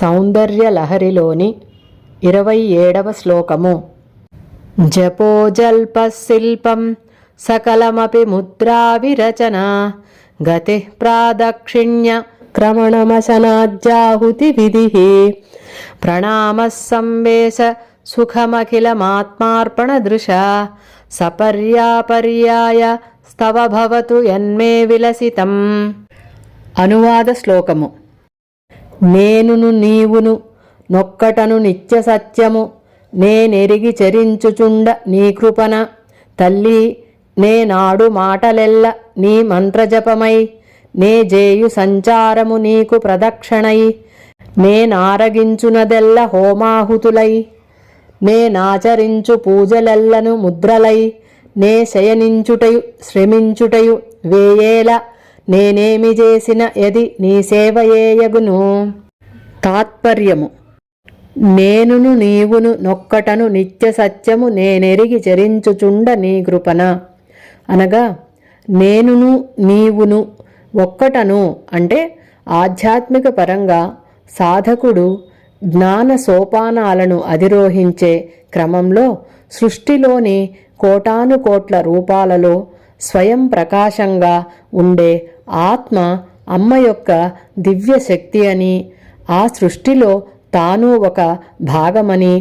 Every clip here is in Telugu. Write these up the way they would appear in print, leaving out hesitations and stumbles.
సౌందర్యలహరిలోని 27వ శ్లోకము. జపోజల్పశిల్పం సకలమపి ముద్రా విరచన గతి ప్రాదక్షిణ్య క్రమణమశనాజ్జాహుతి విధి ప్రణామ సంవేశ సుఖమఖిలమాత్మార్పణ దృశ సపర్యాపర్యాయ స్తవ భవతు యన్మే విలసితం. అనువాద శ్లోకము. నేనును నీవును నొక్కటను నిత్య సత్యము నేనెరిగి చరించుచుండ నీ కృపణ తల్లి నేనాడు మాటలెల్ల నీ మంత్రజపమై నే జేయు సంచారము నీకు ప్రదక్షిణై నేనారగించునదెల్ల హోమాహుతులై నేనాచరించు పూజలెల్లను ముద్రలై నే శయనించుటయు శ్రమించుటయు వేయేల నేనేమి చేసిన యది నీ సేవయేయగును. తాత్పర్యము. నేనును నీవును నొక్కటను నిత్య సత్యము నేనెరిగి చరించుచుండ నీ కృపణ అనగా నేనును నీవును ఒక్కటను అంటే ఆధ్యాత్మిక పరంగా సాధకుడు జ్ఞాన సోపానాలను అధిరోహించే క్రమంలో సృష్టిలోని కోటానుకోట్ల రూపాలలో స్వయం ప్రకాశంగా ఉండే ఆత్మ అమ్మ యొక్క దివ్య శక్తి అని, ఆ సృష్టిలో తాను ఒక భాగమని,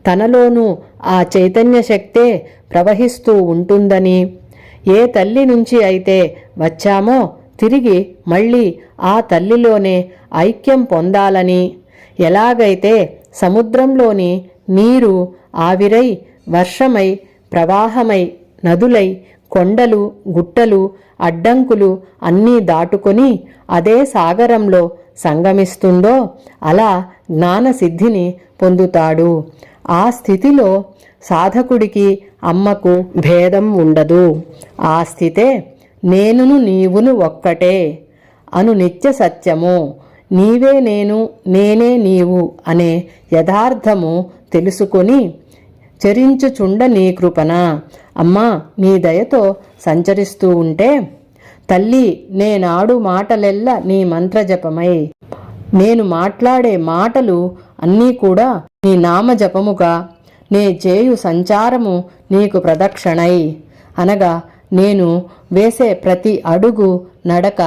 తనలోనూ ఆ చైతన్య శక్తే ప్రవహిస్తూ ఉంటుందని, ఏ తల్లి నుంచి అయితే వచ్చామో తిరిగి మళ్ళీ ఆ తల్లిలోనే ఐక్యం పొందాలని, ఎలాగైతే సముద్రంలోని నీరు ఆవిరై వర్షమై ప్రవాహమై నదులై కొండలు గుట్టలు అడ్డంకులు అన్నీ దాటుకొని అదే సాగరంలో సంగమిస్తుందో అలా జ్ఞానసిద్ధిని పొందుతాడు. ఆ స్థితిలో సాధకుడికి అమ్మకు భేదం ఉండదు. ఆ స్థితే నేనును నీవును ఒక్కటే అను నిత్య సత్యము, నీవే నేను నేనే నీవు అనే యథార్థము తెలుసుకొని చరించుచుండ నీ కృపణ. అమ్మా నీ దయతో సంచరిస్తూ ఉంటే తల్లి నేనాడు మాటలెల్ల నీ మంత్రజపమై, నేను మాట్లాడే మాటలు అన్నీ కూడా నీ నామజపముగా, నే చేయు సంచారము నీకు ప్రదక్షిణై అనగా నేను వేసే ప్రతి అడుగు నడక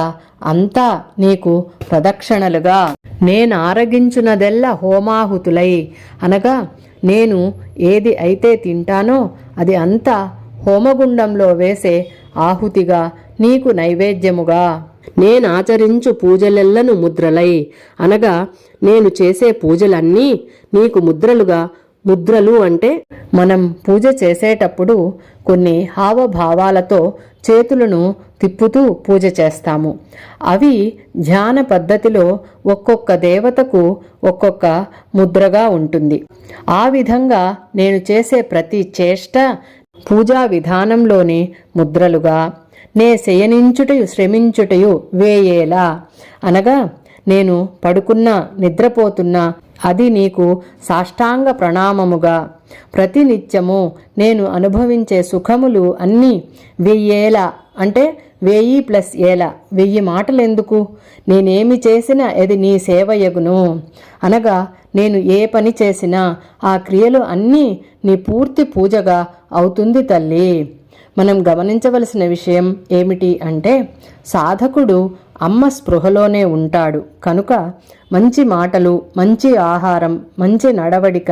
అంతా నీకు ప్రదక్షిణలుగా, నేనారగించునదెల్ల హోమాహుతులై అనగా నేను ఏది అయితే తింటానో అది అంతా హోమగుండంలో వేసే ఆహుతిగా నీకు నైవేద్యముగా, నేనాచరించు పూజలెల్లను ముద్రలై అనగా నేను చేసే పూజలన్నీ నీకు ముద్రలుగా. ముద్రలు అంటే మనం పూజ చేసేటప్పుడు కొన్ని హావభావాలతో చేతులను తిప్పుతూ పూజ చేస్తాము. అవి ధ్యాన పద్ధతిలో ఒక్కొక్క దేవతకు ఒక్కొక్క ముద్రగా ఉంటుంది. ఆ విధంగా నేను చేసే ప్రతి చేష్ట పూజా విధానంలోని ముద్రలుగా, నే శయనించుటయు శ్రమించుటయు వేయేలా అనగా నేను పడుకున్నా నిద్రపోతున్నా అది నీకు సాష్టాంగ ప్రణామముగా, ప్రతినిత్యము నేను అనుభవించే సుఖములు అన్నీ 1000 అంటే 1000 + ఏల 1000 మాటలెందుకు, నేనేమి చేసినా అది నీ సేవయగును అనగా నేను ఏ పని చేసినా ఆ క్రియలు అన్నీ నీ పూర్తి పూజగా అవుతుంది తల్లి. మనం గమనించవలసిన విషయం ఏమిటి అంటే సాధకుడు అమ్మ స్పృహలోనే ఉంటాడు కనుక మంచి మాటలు, మంచి ఆహారం, మంచి నడవడిక,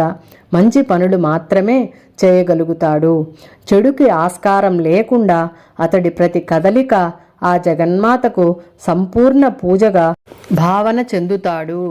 మంచి పనులు మాత్రమే చేయగలుగుతాడు. చెడుకి ఆస్కారం లేకుండా అతడి ప్రతి కదలిక ఆ జగన్మాతకు సంపూర్ణ పూజగా భావన చెందుతాడు.